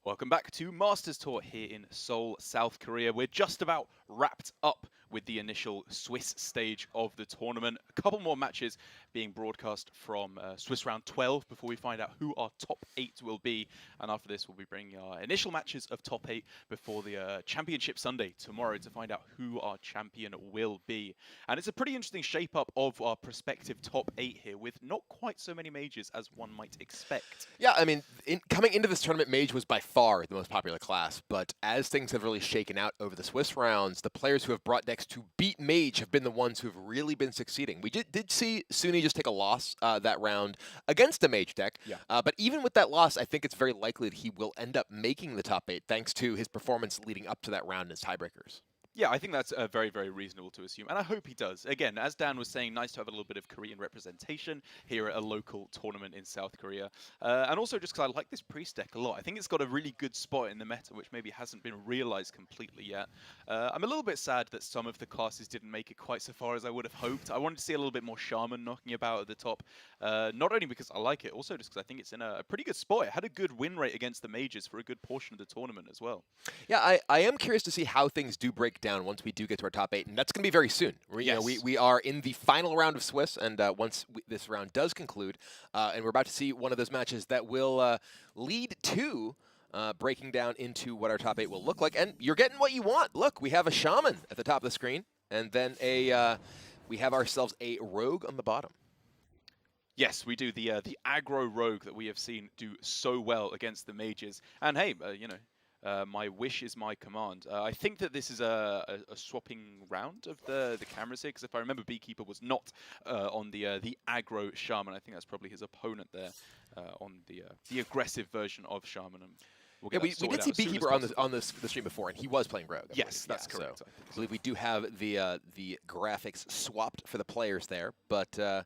Welcome back to Masters Tour here in Seoul, South Korea. We're just about wrapped up with the initial Swiss stage of the tournament. A couple more matches being broadcast from Swiss round 12 before we find out who our top 8 will be. And after this, we'll be bringing our initial matches of top 8 before the Championship Sunday tomorrow to find out who our champion will be. And it's a pretty interesting shape-up of our prospective top 8 here, with not quite so many majors as one might expect. Yeah, I mean, coming into this tournament, Mage was by far the most popular class, but as things have really shaken out over the Swiss rounds, the players who have brought decks to beat Mage have been the ones who have really been succeeding. We did see Suni just take a loss that round against a Mage deck, but even with that loss, I think it's very likely that he will end up making the top 8 thanks to his performance leading up to that round in his tiebreakers. Yeah, I think that's very, very reasonable to assume, and I hope he does. Again, as Dan was saying, nice to have a little bit of Korean representation here at a local tournament in South Korea. And also just because I like this priest deck a lot. I think it's got a really good spot in the meta, which maybe hasn't been realized completely yet. I'm a little bit sad that some of the classes didn't make it quite so far as I would have hoped. I wanted to see a little bit more Shaman knocking about at the top, not only because I like it, also just because I think it's in a pretty good spot. It had a good win rate against the majors for a good portion of the tournament as well. Yeah, I am curious to see how things do break down once we do get to our top 8, and that's going to be very soon. We are in the final round of Swiss, and once this round does conclude, and we're about to see one of those matches that will lead to breaking down into what our top 8 will look like, and you're getting what you want. Look, we have a Shaman at the top of the screen, and then we have ourselves a Rogue on the bottom. Yes, we do. The aggro Rogue that we have seen do so well against the mages, and hey, my wish is my command. I think that this is a swapping round of the cameras here, because if I remember, Beekeeper was not on the aggro Shaman. I think that's probably his opponent there on the aggressive version of Shaman. And we'll we did see Beekeeper on the stream before, and he was playing Rogue. Yes, that's correct. So I believe we do have the graphics swapped for the players there, but.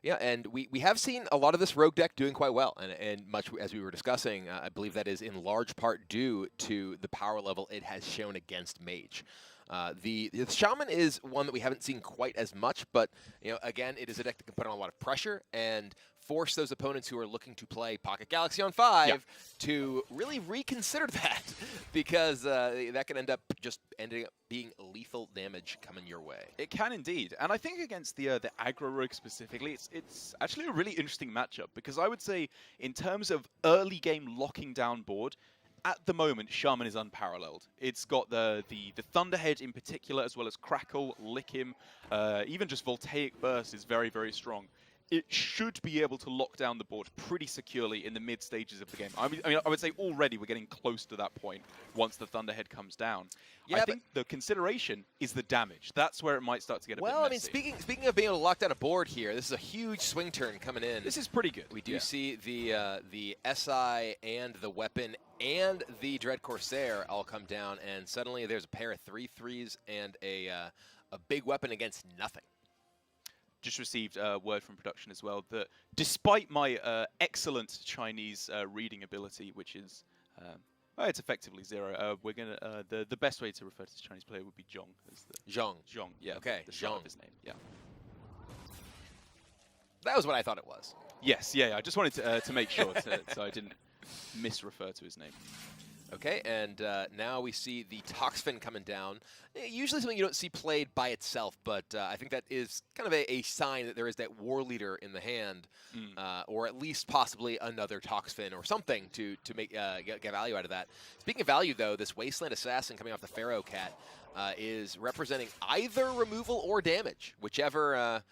Yeah, and we have seen a lot of this Rogue deck doing quite well, and much as we were discussing, I believe that is in large part due to the power level it has shown against Mage. The Shaman is one that we haven't seen quite as much, but again, it is a deck that can put on a lot of pressure and force those opponents who are looking to play Pocket Galaxy on 5 to really reconsider that, because that can end up just ending up being lethal damage coming your way. It can indeed, and I think against the aggro Rogue specifically, it's actually a really interesting matchup, because I would say in terms of early game locking down board, at the moment, Shaman is unparalleled. It's got the Thunderhead in particular, as well as Crackle, Lick Him, even just Voltaic Burst is very, very strong. It should be able to lock down the board pretty securely in the mid stages of the game. I mean, I would say already we're getting close to that point once the Thunderhead comes down. Yeah, I think the consideration is the damage. That's where it might start to get a bit messy. Well, I mean, speaking of being able to lock down a board here, this is a huge swing turn coming in. This is pretty good. We do see the SI and the weapon and the Dread Corsair all come down, and suddenly there's a pair of 3/3s and a big weapon against nothing. Just received word from production as well that despite my excellent Chinese reading ability, which is it's effectively 0, we're gonna the best way to refer to this Chinese player would be Zhong. Zhong. Zhong. Yeah. Okay. The Zhong. His name. Yeah. That was what I thought it was. Yes. Yeah. I just wanted to make sure so I didn't misrefer to his name. Okay, and now we see the Toxfin coming down. Usually something you don't see played by itself, but I think that is kind of a sign that there is that War Leader in the hand, or at least possibly another Toxfin or something to make get value out of that. Speaking of value, though, this Wasteland Assassin coming off the Pharaoh Cat is representing either removal or damage, whichever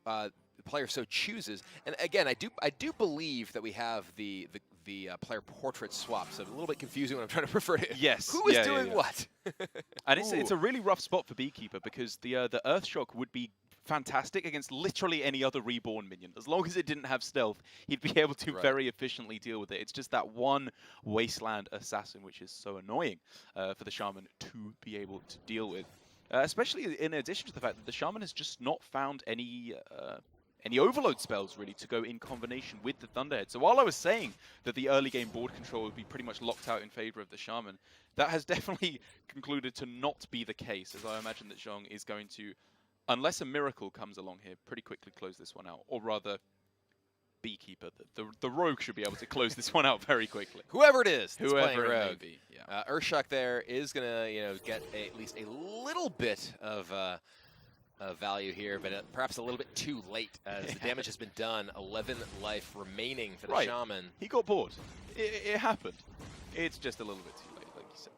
the player so chooses. And again, I do believe that we have the player portrait swap, so a little bit confusing when I'm trying to refer to yes. Who is doing what? And it's a really rough spot for Beekeeper, because the Earthshock would be fantastic against literally any other reborn minion. As long as it didn't have stealth, he'd be able to very efficiently deal with it. It's just that one Wasteland Assassin, which is so annoying for the Shaman to be able to deal with. Especially in addition to the fact that the Shaman has just not found any overload spells, really, to go in combination with the Thunderhead. So while I was saying that the early game board control would be pretty much locked out in favor of the Shaman, that has definitely concluded to not be the case, as I imagine that Zhong is going to, unless a miracle comes along here, pretty quickly close this one out. Or rather, Beekeeper. The Rogue should be able to close this one out very quickly. Whoever it is that's Whoever playing it Rogue. may be. Yeah. Earthshock there is going to get at least a little bit of value here, but perhaps a little bit too late as the damage has been done. 11 life remaining for the Shaman. He got bored. It happened. It's just a little bit too late, like you said.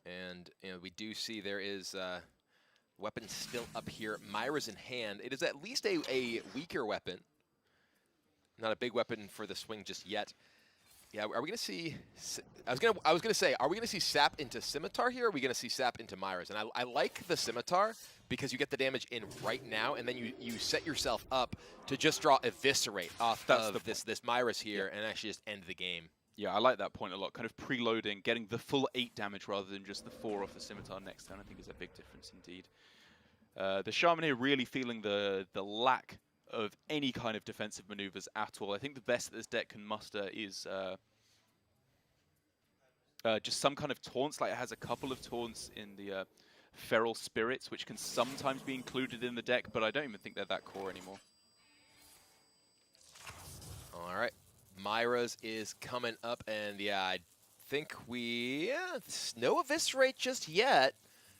And we do see there is weapon still up here. Myra's in hand. It is at least a weaker weapon. Not a big weapon for the swing just yet. Yeah, are we gonna see? I was gonna say, are we gonna see Sap into Scimitar here? Or are we gonna see Sap into Myra's? And I like the Scimitar because you get the damage in right now, and then you set yourself up to just draw Eviscerate off of this Myra's here, and actually just end the game. Yeah, I like that point a lot. Kind of preloading, getting the full 8 damage rather than just the 4 off the Scimitar next turn, I think is a big difference indeed. The Shaman here really feeling the lack of any kind of defensive maneuvers at all. I think the best that this deck can muster is just some kind of taunts. Like it has a couple of taunts in the Feral Spirits, which can sometimes be included in the deck, but I don't even think they're that core anymore. All right. Myra's is coming up, and yeah, I think no Eviscerate just yet.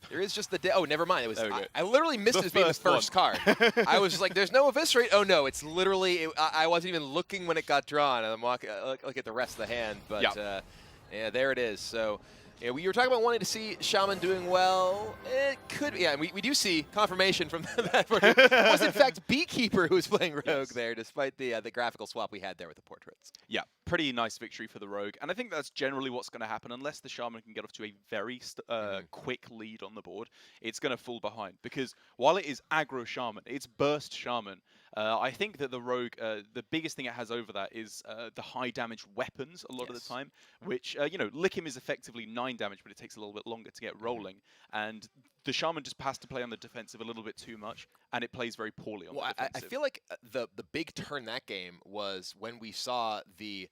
There is just the oh, never mind. It was I literally missed it as being the first card. I was just like, "There's no Eviscerate." Oh no, it's literally. I wasn't even looking when it got drawn. And I'm walking, look at the rest of the hand, but yeah, there it is. So. Yeah, we were talking about wanting to see Shaman doing well. It could, yeah. We do see confirmation from that. It was in fact Beekeeper who was playing Rogue there, despite the graphical swap we had there with the portraits. Yeah, pretty nice victory for the Rogue, and I think that's generally what's going to happen unless the Shaman can get off to a very quick lead on the board. It's going to fall behind because while it is aggro Shaman, it's burst Shaman. I think that the Rogue, the biggest thing it has over that is the high damage weapons a lot of the time, which, Lick him is effectively 9 damage, but it takes a little bit longer to get rolling. And the Shaman just has to play on the defensive a little bit too much, and it plays very poorly on the defensive. I feel like the big turn that game was when we saw the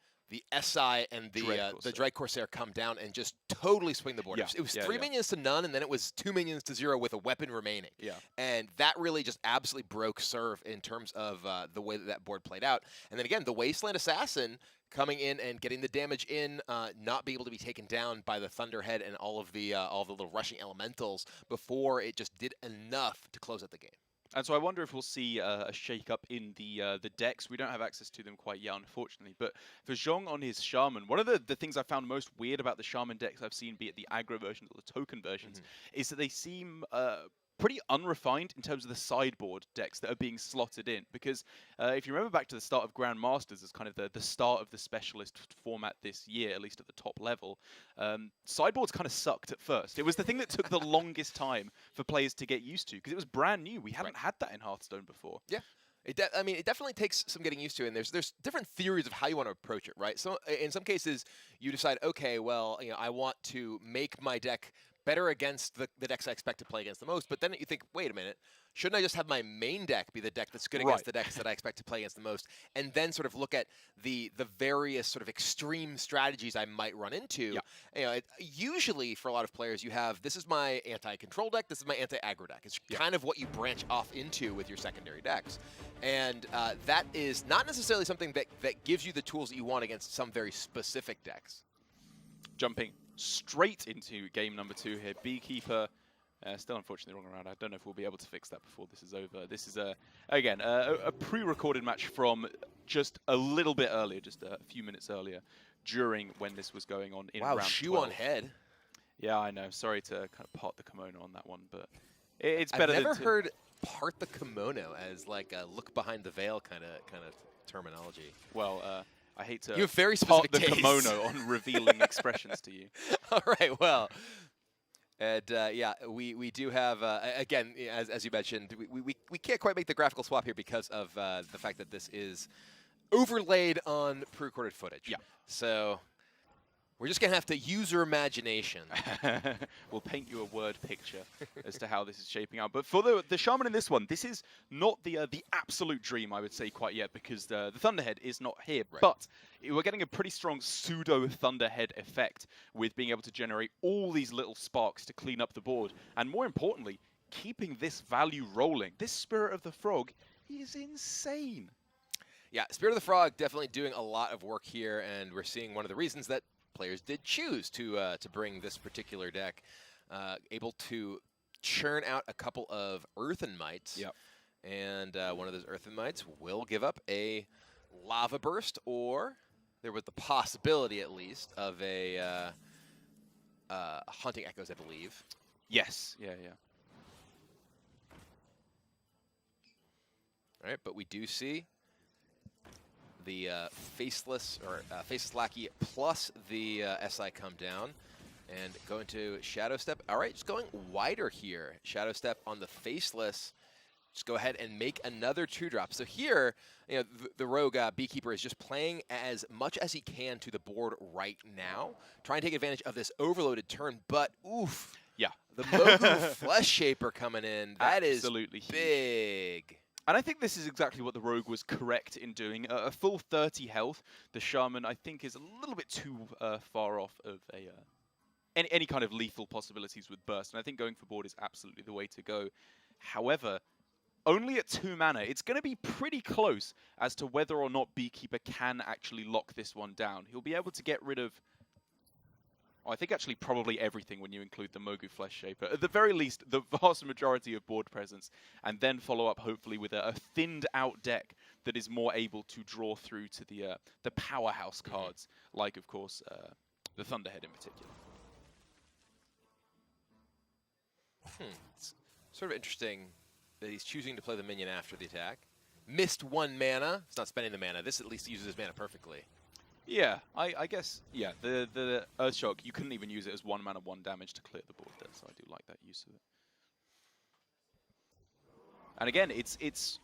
SI and the Drake Corsair come down and just totally swing the board. Yeah. It was 3 minions to none, and then it was 2 minions to 0 with a weapon remaining. Yeah. And that really just absolutely broke serve in terms of the way that board played out. And then again, the Wasteland Assassin coming in and getting the damage in, not be able to be taken down by the Thunderhead and all of the little rushing elementals before it just did enough to close out the game. And so I wonder if we'll see a shake-up in the decks. We don't have access to them quite yet, unfortunately. But for Zhong on his Shaman, one of the things I found most weird about the Shaman decks I've seen, be it the aggro versions or the token versions, is that they seem pretty unrefined in terms of the sideboard decks that are being slotted in. Because if you remember back to the start of Grand Masters as kind of the start of the specialist format this year, at least at the top level, sideboards kind of sucked at first. It was the thing that took the longest time for players to get used to because it was brand new. We haven't had that in Hearthstone before. Yeah. I mean, it definitely takes some getting used to, and there's different theories of how you want to approach it, right? So in some cases, you decide, okay, well, I want to make my deck better against the decks I expect to play against the most, but then you think, wait a minute, shouldn't I just have my main deck be the deck that's good against the decks that I expect to play against the most, and then sort of look at the various sort of extreme strategies I might run into. Usually for a lot of players, you have, this is my anti-control deck, this is my anti-aggro deck. It's kind of what you branch off into with your secondary decks. And that is not necessarily something that gives you the tools that you want against some very specific decks. Jumping straight into game number 2 here. Beekeeper, still unfortunately wrong around. I don't know if we'll be able to fix that before this is over. This is, again, a pre-recorded match from just a little bit earlier, just a few minutes earlier, during when this was going on in round 12. Shoe on head. Yeah, I know. Sorry to kind of part the kimono on that one, but it's better than I've never heard part the kimono as like a look behind the veil kind of terminology. Well, I hate to you have very specific part the kimono on revealing expressions to you. All right, well, and yeah, we do have again, as you mentioned, we can't quite make the graphical swap here because of the fact that this is overlaid on pre-recorded footage. Yeah. So we're just gonna have to use your imagination. We'll paint you a word picture as to how this is shaping out. But for the Shaman in this one, this is not the absolute dream, I would say, quite yet, because the Thunderhead is not here. Right. But we're getting a pretty strong pseudo Thunderhead effect with being able to generate all these little sparks to clean up the board, and more importantly, keeping this value rolling. This Spirit of the Frog is insane. Yeah, Spirit of the Frog definitely doing a lot of work here, and we're seeing one of the reasons that players did choose to bring this particular deck. Able to churn out a couple of Earthen Mites. Yep. And one of those Earthen Mites will give up a Lava Burst, or there was the possibility, at least, of a Hunting Echoes, I believe. Yes. Yeah. All right, but we do see the Faceless Lackey plus the SI come down and go into Shadow Step. All right, just going wider here. Shadow Step on the Faceless. Just go ahead and make another 2-drop. So here, you know, the Rogue Beekeeper is just playing as much as he can to the board right now, trying to take advantage of this overloaded turn. But oof, Yeah. the Mogu Flesh Shaper coming in. That Absolutely is big. And I think this is exactly what the Rogue was correct in doing. A full 30 health. The Shaman, I think, is a little bit too far off of any kind of lethal possibilities with Burst. And I think going for board is absolutely the way to go. However, only at 2 mana, it's going to be pretty close as to whether or not Beekeeper can actually lock this one down. He'll be able to get rid of, I think actually probably everything when you include the Mogu Flesh Shaper. At the very least, the vast majority of board presence, and then follow up hopefully with a thinned out deck that is more able to draw through to the powerhouse cards, like of course the Thunderhead in particular. It's sort of interesting that he's choosing to play the minion after the attack. Missed 1 mana. He's not spending the mana. This at least uses his mana perfectly. Yeah, I guess, yeah, the Earthshock, you couldn't even use it as 1 mana, 1 damage to clear the board there, so I do like that use of it. And again, it's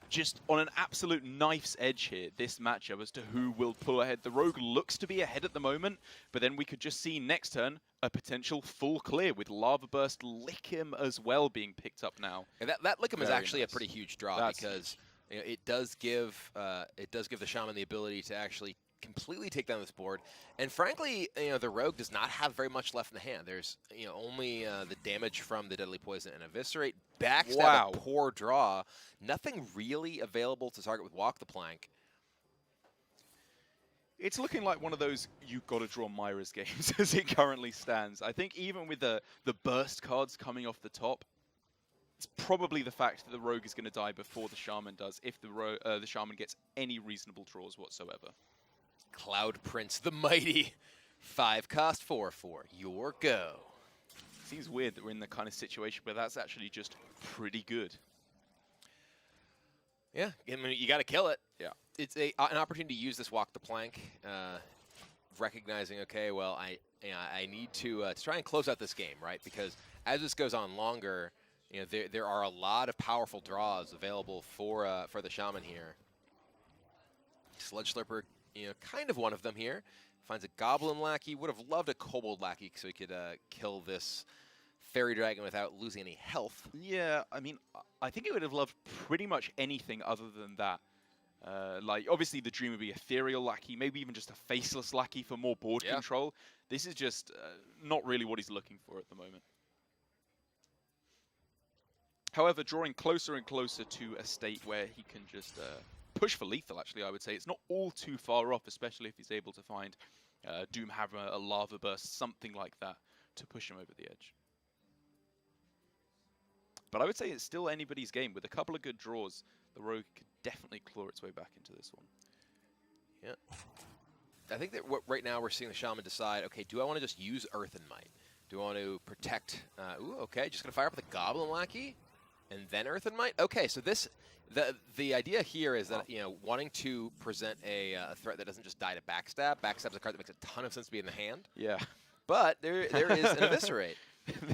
just on an absolute knife's edge here, this matchup, as to who will pull ahead. The Rogue looks to be ahead at the moment, but then we could just see next turn a potential full clear with Lava Burst, Lick Him as well being picked up now. And that Lick Him is actually nice. A pretty huge draw. That's because you know, it does give the Shaman the ability to actually completely take down this board. And frankly, you know, the Rogue does not have very much left in the hand. There's, you know, only the damage from the Deadly Poison and Eviscerate. Backstab, Wow. a poor draw. Nothing really available to target with Walk the Plank. It's looking like one of those you've got to draw Myra's games as it currently stands. I think even with the burst cards coming off the top, it's probably the fact that the Rogue is going to die before the Shaman does, if the Shaman gets any reasonable draws whatsoever. Cloud Prince the Mighty. 5-cost 4/4. Your go. Seems weird that we're in the kind of situation where that's actually just pretty good. Yeah, I mean, you got to kill it. Yeah. It's an opportunity to use this Walk the Plank, recognizing, okay, well, I need to try and close out this game, right? Because as this goes on longer, you know, there are a lot of powerful draws available for the Shaman here. Sludge Slurper, you know, kind of one of them here. Finds a Goblin Lackey. Would have loved a Kobold Lackey so he could kill this Fairy Dragon without losing any health. Yeah, I mean, I think it would have loved pretty much anything other than that. Like, obviously the dream would be Ethereal Lackey, maybe even just a Faceless Lackey for more board control. This is just not really what he's looking for at the moment. However, drawing closer and closer to a state where he can just push for lethal, actually, I would say. It's not all too far off, especially if he's able to find Doomhammer, a Lava Burst, something like that, to push him over the edge. But I would say it's still anybody's game. With a couple of good draws, the Rogue could definitely claw its way back into this one. Yeah. I think that right now we're seeing the Shaman decide, okay, do I want to just use Earthen Might? Do I want to protect... ooh, okay, just going to fire up with a Goblin Lackey and then Earthen Might? Okay, so this... The idea here is that, you know, wanting to present a threat that doesn't just die to Backstab. Backstab's a card that makes a ton of sense to be in the hand. Yeah. But there is an Eviscerate.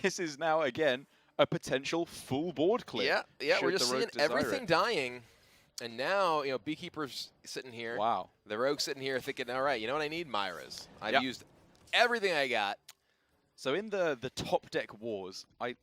This is now, again, a potential full board clear. Yeah, we're just seeing everything dying. And now, you know, Beekeeper's sitting here. Wow. The Rogue's sitting here thinking, all right, you know what, I need Myra's. I've used everything I got. So in the top deck wars, I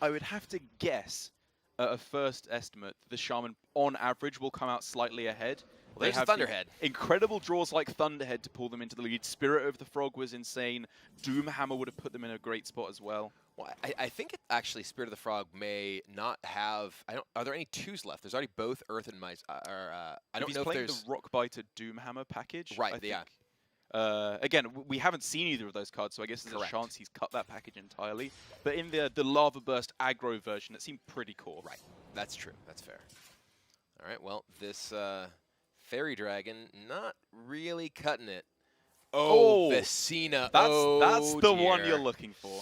would have to guess at a first estimate the Shaman, on average, will come out slightly ahead. Well, there's the Thunderhead. Incredible draws like Thunderhead to pull them into the lead. Spirit of the Frog was insane. Doomhammer would have put them in a great spot as well. Well, I think actually Spirit of the Frog may not have. Are there any 2s left? There's already both Earth and Mice. I don't know if there's the Rockbiter Doomhammer package. Right. I think. Again, we haven't seen either of those cards, so I guess there's Correct. a chance he's cut that package entirely. But in the Lava Burst aggro version, it seemed pretty cool. Right. That's true. That's fair. All right. Well, this Fairy Dragon not really cutting it. Oh, Vicina. That's the one you're looking for.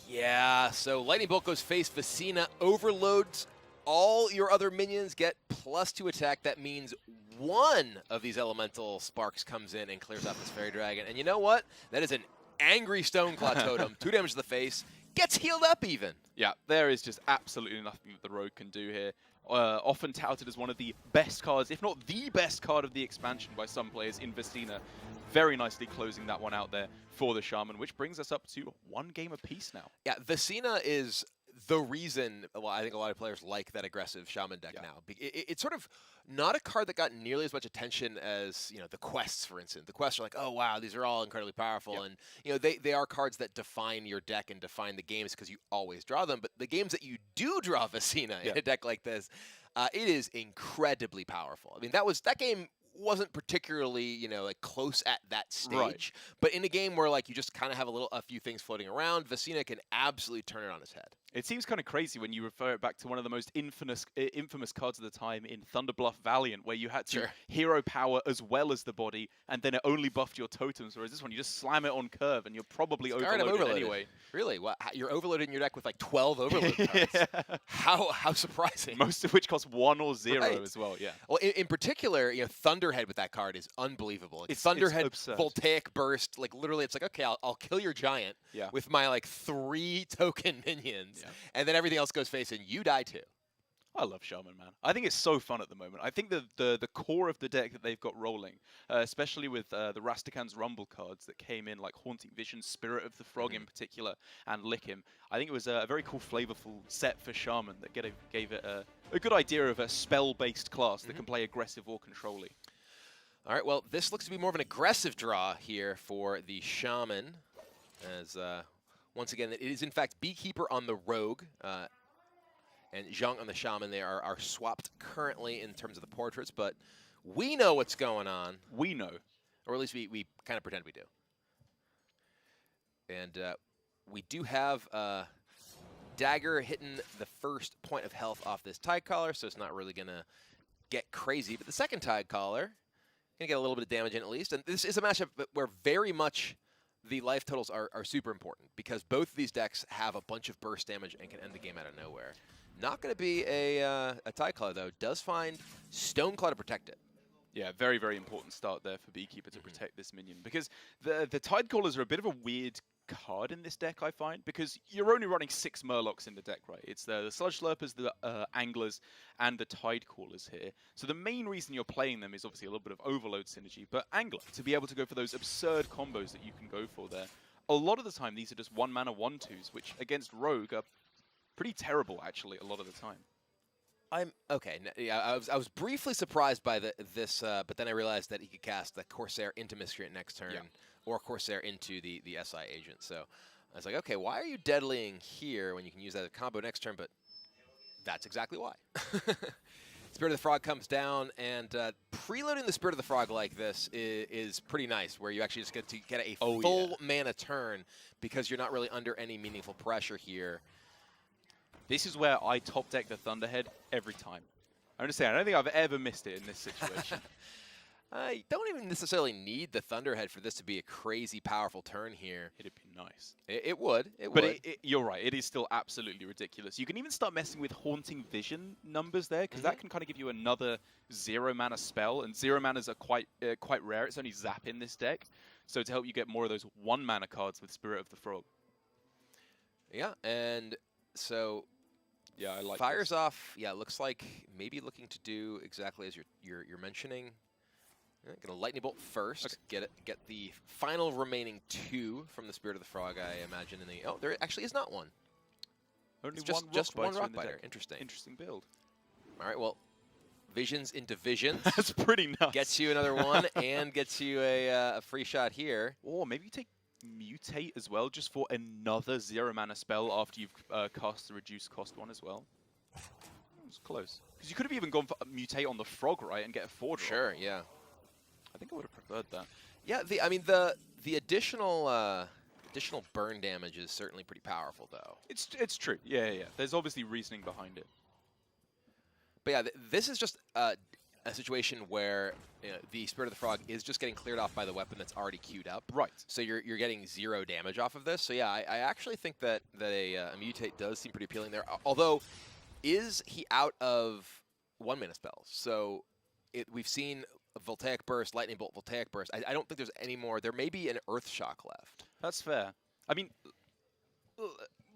Yeah, so Lightning Bolt goes face, Vicina overloads all your other minions, get +2 attack. That means one of these elemental sparks comes in and clears out this Fairy Dragon. And you know what? That is an angry Stoneclaw Totem. 2 damage to the face, gets healed up even. Yeah, there is just absolutely nothing that the Rogue can do here. Often touted as one of the best cards, if not the best card of the expansion by some players in Vicina. Very nicely closing that one out there for the Shaman, which brings us up to 1 game apiece now. Yeah, Vicina is the reason I think a lot of players like that aggressive Shaman deck now. It's sort of not a card that got nearly as much attention as, the quests, for instance. The quests are like, oh wow, these are all incredibly powerful, and they are cards that define your deck and define the games because you always draw them. But the games that you do draw Vicina in a deck like this, it is incredibly powerful. I mean, that game wasn't particularly, like close at that stage, but in a game where like you just kind of have a few things floating around, Vicina can absolutely turn it on its head. It seems kind of crazy when you refer it back to one of the most infamous cards of the time in Thunderbluff Valiant, where you had to hero power as well as the body, and then it only buffed your totems, whereas this one, you just slam it on curve, and you're probably overloaded anyway. Really? Well, you're overloaded in your deck with like 12 overload cards. How surprising. Most of which cost 1 or 0 as well, yeah. Well, in particular, Thunderhead with that card is unbelievable. Like, Thunderhead, Voltaic Burst, like literally it's like, okay, I'll kill your giant with my like 3 token minions. Yeah. And then everything else goes face and you die too. I love Shaman, man. I think it's so fun at the moment. I think the core of the deck that they've got rolling, especially with the Rastakan's Rumble cards that came in, like Haunting Vision, Spirit of the Frog in particular, and Lick Him. I think it was a very cool, flavorful set for Shaman that gave it a good idea of a spell-based class that can play aggressive or control-y. All right, well, this looks to be more of an aggressive draw here for the Shaman, as once again, it is in fact Beekeeper on the Rogue, and Zhang on the Shaman. They are swapped currently in terms of the portraits, but we know what's going on. We know. Or at least we kind of pretend we do. And we do have Dagger hitting the first point of health off this Tide Collar, so it's not really going to get crazy. But the second Tide Collar, going to get a little bit of damage in at least. And this is a matchup where very much the life totals are super important because both of these decks have a bunch of burst damage and can end the game out of nowhere. Not going to be a Tide Collar, though. Does find Stoneclaw to protect it. Yeah, very, very important start there for Beekeeper to protect this minion. Because the Tide Callers are a bit of a weird card in this deck, I find, because you're only running 6 Murlocs in the deck, right? It's the Sludge Slurpers, the Anglers, and the Tide Callers here. So the main reason you're playing them is obviously a little bit of overload synergy, but Angler, to be able to go for those absurd combos that you can go for there. A lot of the time, these are just 1-mana 1/2s, which against Rogue are pretty terrible, actually, a lot of the time. Okay. Yeah, I was briefly surprised by this, but then I realized that he could cast the Corsair into Miscreant next turn, or Corsair into the SI agent. So I was like, okay, why are you deadlying here when you can use that as a combo next turn? But that's exactly why. Spirit of the Frog comes down, and preloading the Spirit of the Frog like this is pretty nice, where you actually just get to get a full mana turn because you're not really under any meaningful pressure here. This is where I top deck the Thunderhead every time. I understand. I don't think I've ever missed it in this situation. I don't even necessarily need the Thunderhead for this to be a crazy powerful turn here. It'd be nice. It would. But you're right. It is still absolutely ridiculous. You can even start messing with Haunting Vision numbers there, because that can kind of give you another 0-mana spell. And 0 manas are quite rare. It's only Zap in this deck. So to help you get more of those 1-mana cards with Spirit of the Frog. Yeah, and so yeah, I like fires this. off. Yeah, looks like maybe looking to do exactly as you're mentioning. Yeah, gonna Lightning Bolt first. Okay. Get the final remaining 2 from the Spirit of the Frog, I imagine. There actually is not one. Only just one Rockbiter. Interesting. Interesting build. All right. Well, Visions into Visions. That's pretty nuts. Gets you another one and gets you a free shot here. Or maybe you take Mutate as well, just for another 0 mana spell after you've cast the reduced cost one as well. It was close. Because you could have even gone for Mutate on the Frog, right, and get a 4-drop. Sure, yeah. I think I would have preferred that. Yeah, I mean the additional burn damage is certainly pretty powerful, though. It's true. Yeah. There's obviously reasoning behind it. But yeah, this is just a situation where the Spirit of the Frog is just getting cleared off by the weapon that's already queued up. Right. So you're getting 0 damage off of this. So yeah, I actually think that a Mutate does seem pretty appealing there. Although, is he out of 1 mana spells? So we've seen Voltaic Burst, Lightning Bolt, Voltaic Burst. I don't think there's any more. There may be an Earth Shock left. That's fair. I mean,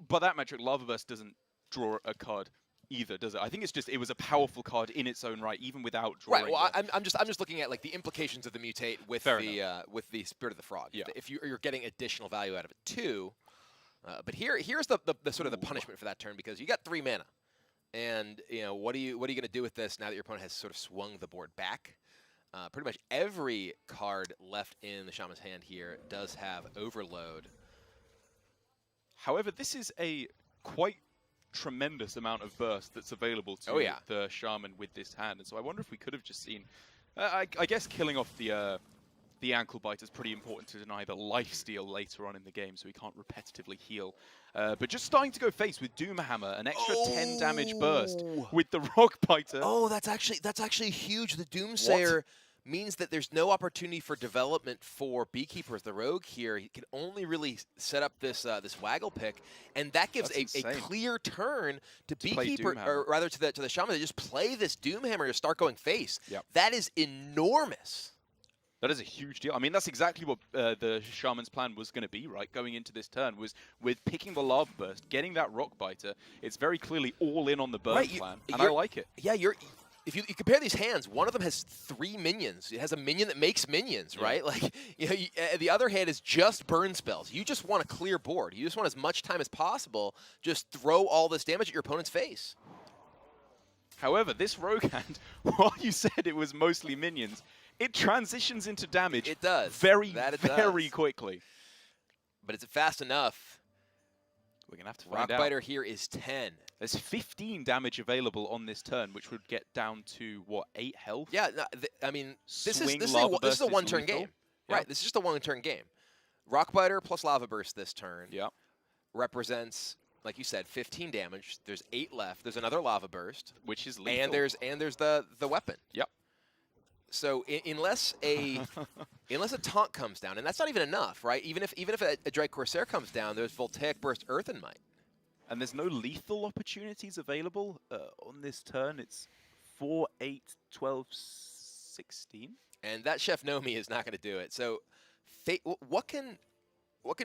by that metric, Lava Burst doesn't draw a card either, does it? I think it's just it was a powerful card in its own right, even without drawing. Right. Well, I'm just looking at like the implications of the Mutate with the Spirit of the Frog. Yeah. If you're getting additional value out of it too. But here's the sort of the punishment for that turn, because you got 3 mana, and what are you going to do with this now that your opponent has sort of swung the board back? Pretty much every card left in the Shaman's hand here does have Overload. However, this is a quite tremendous amount of burst that's available to the Shaman with this hand, and so I wonder if we could have just seen. I guess killing off the ankle bite is pretty important to deny the lifesteal later on in the game, so he can't repetitively heal. But just starting to go face with Doomhammer, an extra 10 damage burst with the Rock Biter. Oh, that's actually huge. The Doomsayer means that there's no opportunity for development for Beekeeper as the rogue here. He can only really set up this this waggle pick, and that gives a clear turn to Beekeeper, or rather to the Shaman, to just play this Doomhammer to start going face. Yep. That is enormous. That is a huge deal. I mean, that's exactly what the Shaman's plan was going to be, right? Going into this turn was with picking the Lava Burst, getting that Rock Biter. It's very clearly all in on the burn plan, and I like it. Yeah, if you compare these hands, one of them has 3 minions. It has a minion that makes minions, right? Like, the other hand is just burn spells. You just want a clear board. You just want as much time as possible. Just throw all this damage at your opponent's face. However, this rogue hand, while you said it was mostly minions, it transitions into damage. It does. Very quickly. But is it fast enough? We're going to have to find out. Rockbiter here is 10. There's 15 damage available on this turn, which would get down to, what, 8 health? Yeah, no, I mean, this is a one-turn game. Yeah. Right, this is just a one-turn game. Rockbiter plus Lava Burst this turn represents, like you said, 15 damage. There's 8 left. There's another Lava Burst. Which is lethal. And there's the weapon. Yep. So unless a taunt comes down, and that's not even enough, right? Even if a Drake Corsair comes down, there's Voltaic Burst, Earth and Might. And there's no lethal opportunities available on this turn. It's 4, 8, 12, 16. And that Chef Nomi is not going to do it. So what can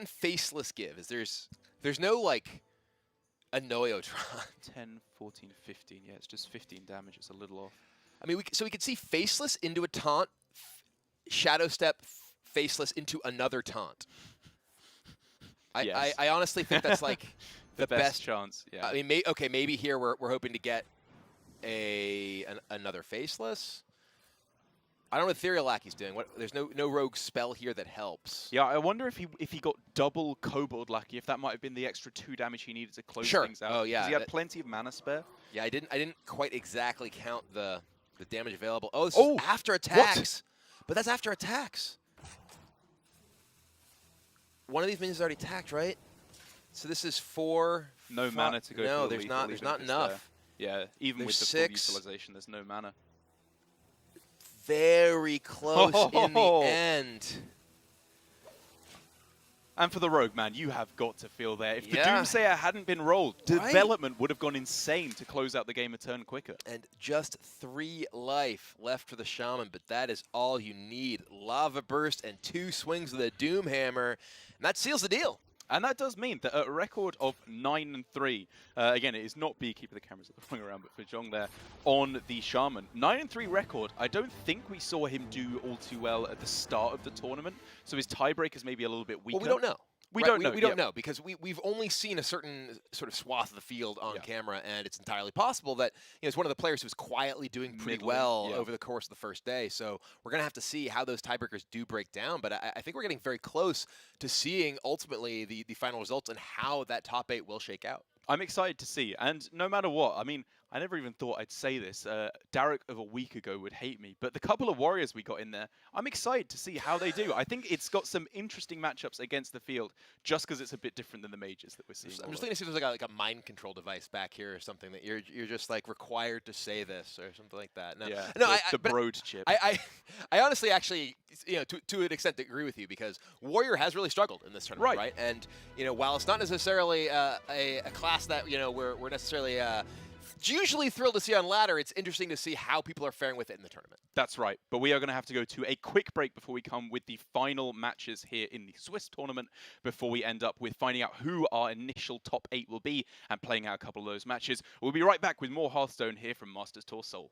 Faceless give? There's no like a Noyotron. 10, 14, 15. Yeah, it's just 15 damage. It's a little off. I mean, we could see Faceless into a taunt, Shadow Step Faceless into another taunt. Yes. I honestly think that's like the best chance. Yeah. I mean, maybe here we're hoping to get another Faceless. I don't know what Ethereal Lackey's doing. There's no rogue spell here that helps. Yeah, I wonder if he got double Kobold Lackey, if that might have been the extra 2 damage he needed to close things out. Oh yeah. Because he had plenty of mana spare. Yeah, I didn't quite exactly count the damage available. Oh, this is after attacks. What? But that's after attacks. One of these minions is already attacked, right? So this is 4. No mana to go. No, there's not enough. Yeah, even with the 6. full utilization, there's no mana. Very close in the end. And for the rogue, man, you have got to feel there. If the Doomsayer hadn't been rolled, development would have gone insane to close out the game a turn quicker. And just 3 life left for the Shaman, but that is all you need. Lava Burst and 2 swings of the Doomhammer, and that seals the deal. And that does mean that at a record of 9-3, again, it is not Beekeeper, the cameras are the wrong around, but for Jong there, on the Shaman. 9-3 record, I don't think we saw him do all too well at the start of the tournament, so his tiebreaker is maybe a little bit weaker. Well, we don't know. We right, don't know. We don't know because we've only seen a certain sort of swath of the field on camera, and it's entirely possible that it's one of the players who's quietly doing pretty well over the course of the first day. So we're gonna have to see how those tiebreakers do break down. But I think we're getting very close to seeing ultimately the final results and how that top 8 will shake out. I'm excited to see, and no matter what, I mean, I never even thought I'd say this. Derek of a week ago would hate me, but the couple of Warriors we got in there, I'm excited to see how they do. I think it's got some interesting matchups against the field, just because it's a bit different than the majors that we're seeing. I'm just thinking if there's like a mind control device back here or something that you're just like required to say this or something like that. No, yeah, no, the Broad chip. I honestly actually, to an extent agree with you because Warrior has really struggled in this tournament, right? And while it's not necessarily a class that we're necessarily usually thrilled to see on ladder, it's interesting to see how people are faring with it in the tournament. That's right. But we are going to have to go to a quick break before we come with the final matches here in the Swiss tournament, before we end up with finding out who our initial top 8 will be and playing out a couple of those matches. We'll be right back with more Hearthstone here from Masters Tour Seoul.